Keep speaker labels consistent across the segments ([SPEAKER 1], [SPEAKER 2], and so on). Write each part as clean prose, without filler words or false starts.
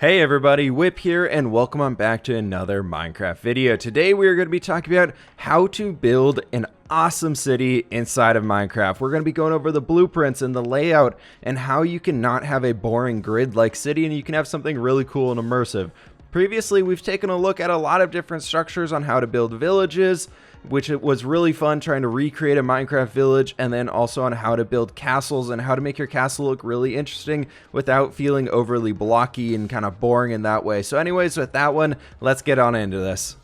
[SPEAKER 1] Hey everybody, Whip here, and welcome on back to another Minecraft video. Today we are going to be talking about how to build an awesome city inside of Minecraft. We're going to be going over the blueprints and the layout and how you can not have a boring grid-like city and you can have something really cool and immersive. Previously, we've taken a look at a lot of different structures on how to build villages, which it was really fun trying to recreate a Minecraft village, and then also on how to build castles and how to make your castle look really interesting without feeling overly blocky and kind of boring in that way. So anyways, with that one, let's get on into this.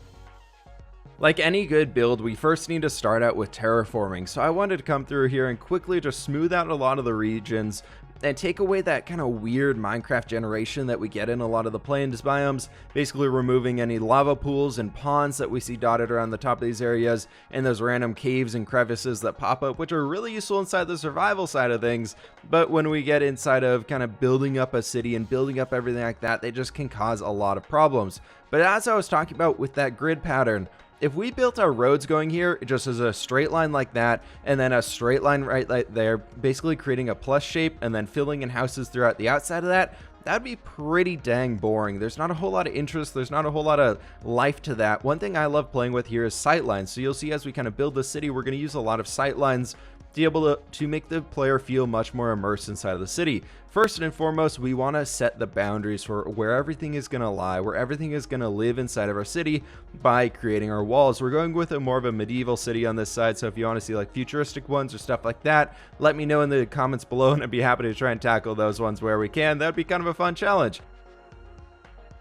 [SPEAKER 1] Like any good build, we first need to start out with terraforming. So I wanted to come through here and quickly just smooth out a lot of the regions and take away that kind of weird Minecraft generation that we get in a lot of the plains biomes, basically removing any lava pools and ponds that we see dotted around the top of these areas, and those random caves and crevices that pop up, which are really useful inside the survival side of things, but when we get inside of kind of building up a city and building up everything like that, they just can cause a lot of problems. But as I was talking about with that grid pattern, if we built our roads going here just as a straight line like that, and then a straight line right there, basically creating a plus shape and then filling in houses throughout the outside of that, that'd be pretty dang boring. There's not a whole lot of interest. There's not a whole lot of life to that. One thing I love playing with here is sight lines. So you'll see as we kind of build the city, we're going to use a lot of sight lines to be able to make the player feel much more immersed inside of the city. First and foremost, we want to set the boundaries for where everything is going to lie, where everything is going to live inside of our city by creating our walls. We're going with more of a medieval city on this side, so if you want to see like futuristic ones or stuff like that, let me know in the comments below and I'd be happy to try and tackle those ones where we can. That'd be kind of a fun challenge.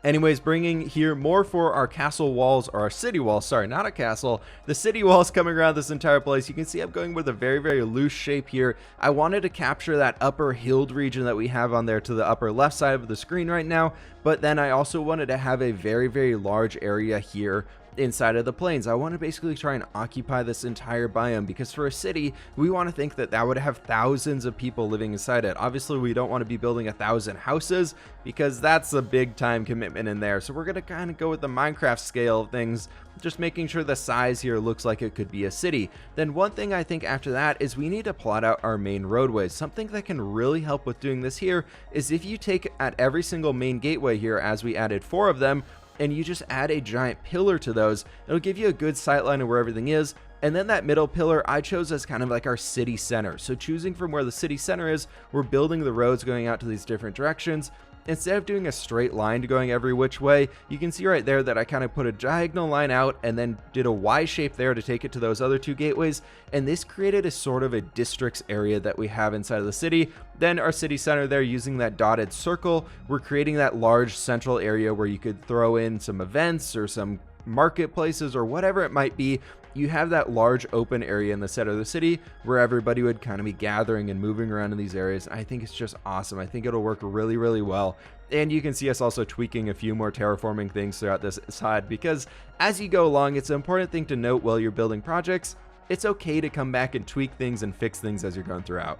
[SPEAKER 1] Anyways, bringing here more for our castle walls, or our city walls, sorry, not a castle, the city walls coming around this entire place. You can see I'm going with a very loose shape here. I wanted to capture that upper hilled region that we have on there to the upper left side of the screen right now, but then I also wanted to have a very large area here inside of the plains. I want to basically try and occupy this entire biome, because for a city, we want to think that that would have thousands of people living inside it. Obviously, we don't want to be building 1,000 houses because that's a big time commitment in there. So we're going to kind of go with the Minecraft scale of things, just making sure the size here looks like it could be a city. Then one thing I think after that is we need to plot out our main roadways. Something that can really help with doing this here is if you take at every single main gateway here, as we added 4 of them, and you just add a giant pillar to those, it'll give you a good sight line of where everything is. And then that middle pillar I chose as kind of like our city center. So choosing from where the city center is, we're building the roads going out to these different directions. Instead of doing a straight line going every which way, you can see right there that I kind of put a diagonal line out and then did a Y shape there to take it to those other 2 gateways. And this created a sort of a districts area that we have inside of the city. Then our city center there, using that dotted circle, we're creating that large central area where you could throw in some events or some marketplaces or whatever it might be. You have that large open area in the center of the city where everybody would kind of be gathering and moving around in these areas. I think it's just awesome. I think it'll work really well. And you can see us also tweaking a few more terraforming things throughout this side, because as you go along, it's an important thing to note while you're building projects. It's okay to come back and tweak things and fix things as you're going throughout.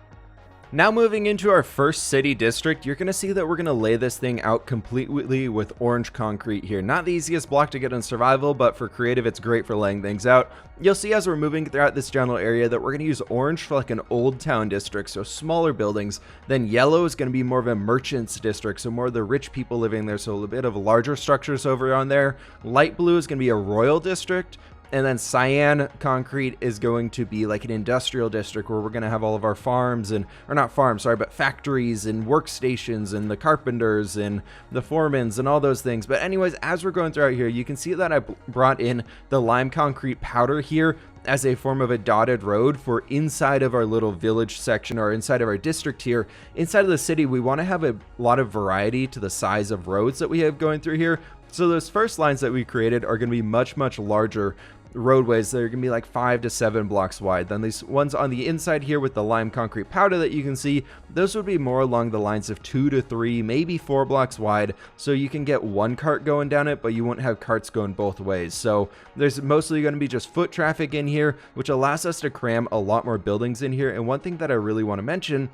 [SPEAKER 1] Now moving into our first city district, you're going to see that we're going to lay this thing out completely with orange concrete here. Not the easiest block to get in survival, but for creative it's great for laying things out. You'll see as we're moving throughout this general area that we're going to use orange for like an old town district, so smaller buildings. Then yellow is going to be more of a merchants district, so more of the rich people living there, so a bit of larger structures over on there. Light blue is going to be a royal district. And then cyan concrete is going to be like an industrial district where we're going to have all of our farms and, or not farms, sorry, but factories and workstations and the carpenters and the foremans and all those things. But anyways, as we're going throughout here, you can see that I brought in the lime concrete powder here as a form of a dotted road for inside of our little village section, or inside of our district here. Inside of the city, we want to have a lot of variety to the size of roads that we have going through here. So those first lines that we created are going to be much larger roadways that are going to be like 5 to 7 blocks wide. Then these ones on the inside here with the lime concrete powder that you can see, those would be more along the lines of 2 to 3, maybe 4 blocks wide, so you can get one cart going down it, but you won't have carts going both ways. So there's mostly going to be just foot traffic in here, which allows us to cram a lot more buildings in here. And one thing that I really want to mention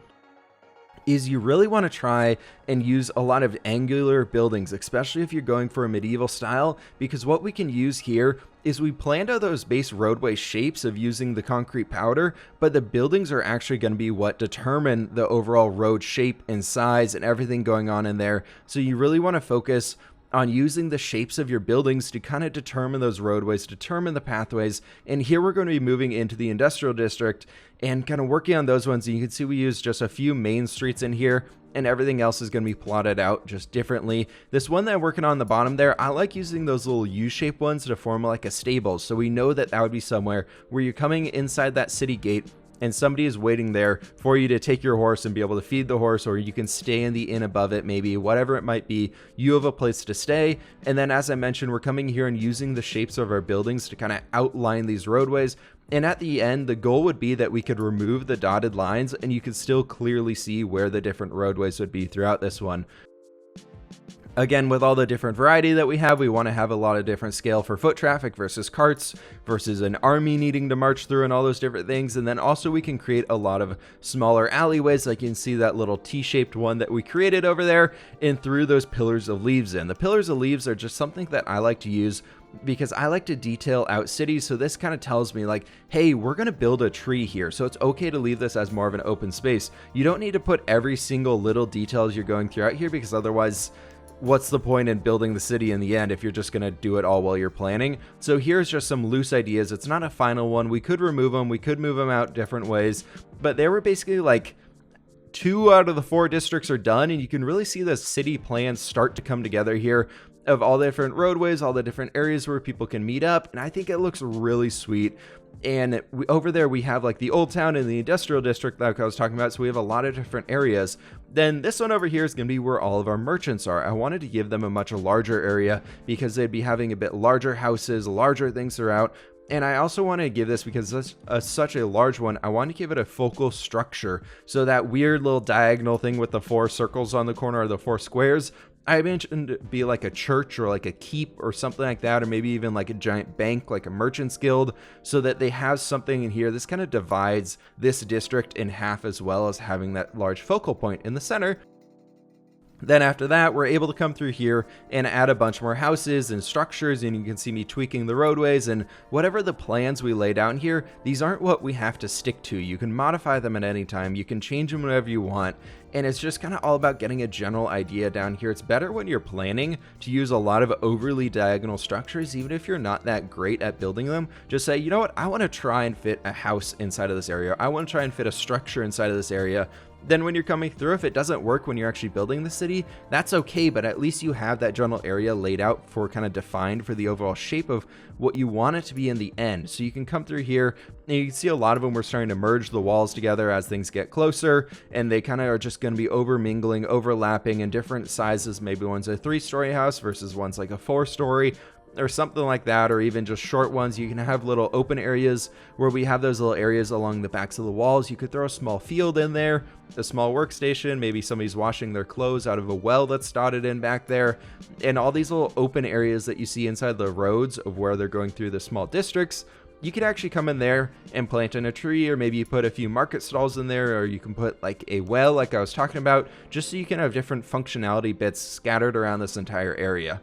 [SPEAKER 1] is you really want to try and use a lot of angular buildings, especially if you're going for a medieval style, because what we can use here is we planned out those base roadway shapes of using the concrete powder, but the buildings are actually going to be what determine the overall road shape and size and everything going on in there. So you really want to focus on using the shapes of your buildings to kind of determine those roadways, determine the pathways. And here we're going to be moving into the industrial district and kind of working on those ones. And you can see we use just a few main streets in here, and everything else is going to be plotted out just differently. This one that I'm working on the bottom there, I like using those little U-shaped ones to form like a stable. So we know that that would be somewhere where you're coming inside that city gate and somebody is waiting there for you to take your horse and be able to feed the horse, or you can stay in the inn above it, maybe whatever it might be. You have a place to stay. And then, as I mentioned, we're coming here and using the shapes of our buildings to kind of outline these roadways. And at the end, the goal would be that we could remove the dotted lines and you could still clearly see where the different roadways would be throughout this one. Again, with all the different variety that we have, we want to have a lot of different scale for foot traffic versus carts versus an army needing to march through and all those different things. And then also we can create a lot of smaller alleyways, like you can see that little T-shaped one that we created over there, and through those pillars of leaves in. The pillars of leaves are just something that I like to use because I like to detail out cities. So this kind of tells me like, hey, we're going to build a tree here. So it's okay to leave this as more of an open space. You don't need to put every single little details you're going throughout here, because otherwise, what's the point in building the city in the end if you're just going to do it all while you're planning? So here's just some loose ideas. It's not a final one. We could remove them. We could move them out different ways. But they were basically like 2 out of the 4 districts are done. And you can really see the city plans start to come together here of all the different roadways, all the different areas where people can meet up. And I think it looks really sweet. And over there we have like the old town and the industrial district like I was talking about. So we have a lot of different areas. Then this one over here is going to be where all of our merchants are. I wanted to give them a much larger area because they'd be having a bit larger houses, larger things throughout. And I also want to give this, because this is such a large one, I want to give it a focal structure. So that weird little diagonal thing with the 4 circles on the corner, or the 4 squares, I mentioned it'd be like a church or like a keep or something like that, or maybe even like a giant bank, like a merchant's guild, so that they have something in here. This kind of divides this district in half, as well as having that large focal point in the center. Then after that, we're able to come through here and add a bunch more houses and structures, and you can see me tweaking the roadways and whatever the plans we lay down here. These aren't what we have to stick to. You can modify them at any time. You can change them whenever you want. And it's just kind of all about getting a general idea down here. It's better when you're planning to use a lot of overly diagonal structures, even if you're not that great at building them. Just say, you know what, I want to try and fit a house inside of this area. I want to try and fit a structure inside of this area. Then when you're coming through, if it doesn't work when you're actually building the city, that's okay, but at least you have that general area laid out for kind of defined for the overall shape of what you want it to be in the end. So you can come through here and you can see a lot of them, we're starting to merge the walls together as things get closer, and they kind of are just going to be over mingling, overlapping in different sizes. Maybe one's a 3-story house versus one's like a 4-story. Or something like that, or even just short ones. You can have little open areas where we have those little areas along the backs of the walls. You could throw a small field in there, a small workstation, maybe somebody's washing their clothes out of a well that's dotted in back there, and all these little open areas that you see inside the roads of where they're going through the small districts. You could actually come in there and plant in a tree, or maybe you put a few market stalls in there, or you can put like a well like I was talking about, just so you can have different functionality bits scattered around this entire area.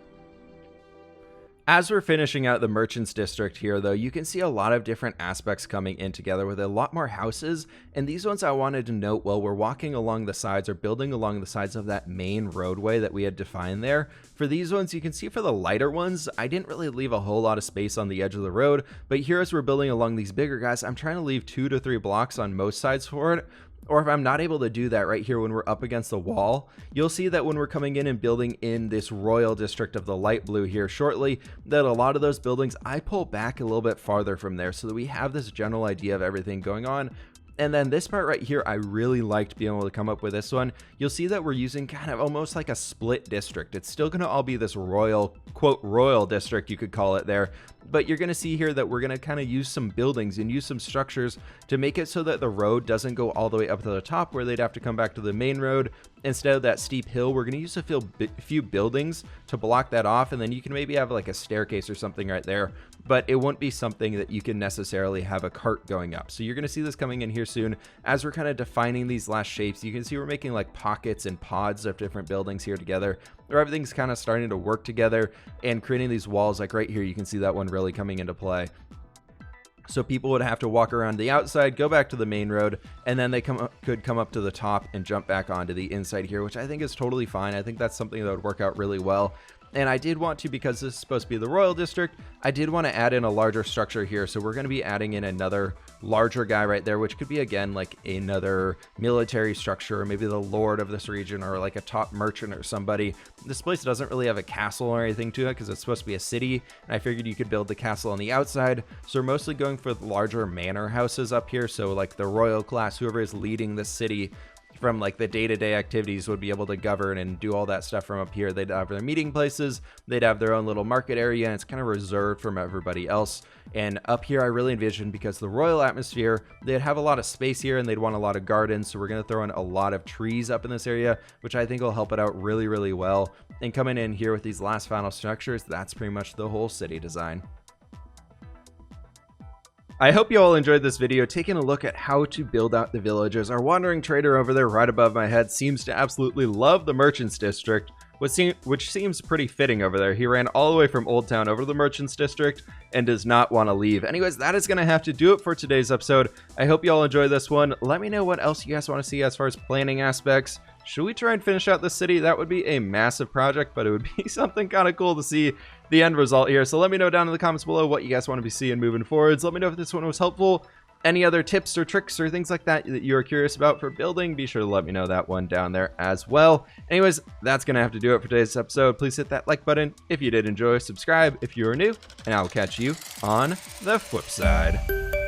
[SPEAKER 1] As we're finishing out the merchants district here, though, you can see a lot of different aspects coming in together with a lot more houses. And these ones I wanted to note while we're walking along the sides or building along the sides of that main roadway that we had defined there. For these ones, you can see for the lighter ones, I didn't really leave a whole lot of space on the edge of the road. But here as we're building along these bigger guys, I'm trying to leave 2 to 3 blocks on most sides for it. Or if I'm not able to do that right here when we're up against the wall, you'll see that when we're coming in and building in this royal district of the light blue here shortly, that a lot of those buildings, I pull back a little bit farther from there so that we have this general idea of everything going on. And then this part right here, I really liked being able to come up with this one. You'll see that we're using kind of almost like a split district. It's still going to all be this royal, quote, royal district, you could call it there. But you're going to see here that we're going to kind of use some buildings and use some structures to make it so that the road doesn't go all the way up to the top where they'd have to come back to the main road. Instead of that steep hill, we're going to use a few buildings to block that off. And then you can maybe have like a staircase or something right there. But it won't be something that you can necessarily have a cart going up. So you're going to see this coming in here here soon. As we're kind of defining these last shapes, you can see we're making like pockets and pods of different buildings here together, where everything's kind of starting to work together and creating these walls. Like right here, you can see that one really coming into play. So people would have to walk around the outside, go back to the main road, and then they could come up to the top and jump back onto the inside here, which I think is totally fine. I think that's something that would work out really well. And I did want to, because this is supposed to be the Royal District, I did want to add in a larger structure here. So we're going to be adding in another larger guy right there, which could be, again, like another military structure, or maybe the lord of this region, or like a top merchant or somebody. This place doesn't really have a castle or anything to it because it's supposed to be a city, and I figured you could build the castle on the outside. So we're mostly going for larger manor houses up here. So like the royal class, whoever is leading the city from like the day-to-day activities, would be able to govern and do all that stuff from up here. They'd have their meeting places, they'd have their own little market area, and it's kind of reserved from everybody else. And up here I really envisioned, because the royal atmosphere, they'd have a lot of space here and they'd want a lot of gardens, so we're going to throw in a lot of trees up in this area, which I think will help it out really, really well. And coming in here with these last final structures, that's pretty much the whole city design. I hope you all enjoyed this video taking a look at how to build out the villages. Our wandering trader over there right above my head seems to absolutely love the Merchants District, which seems pretty fitting over there. He ran all the way from Old Town over to the Merchants District and does not want to leave. Anyways, that is going to have to do it for today's episode. I hope you all enjoyed this one. Let me know what else you guys want to see as far as planning aspects. Should we try and finish out the city? That would be a massive project, but it would be something kind of cool to see the end result here. So let me know down in the comments below what you guys want to be seeing moving forwards. Let me know if this one was helpful. Any other tips or tricks or things like that that you're curious about for building, be sure to let me know that one down there as well. Anyways, that's going to have to do it for today's episode. Please hit that like button if you did enjoy, subscribe if you are new, and I'll catch you on the flip side.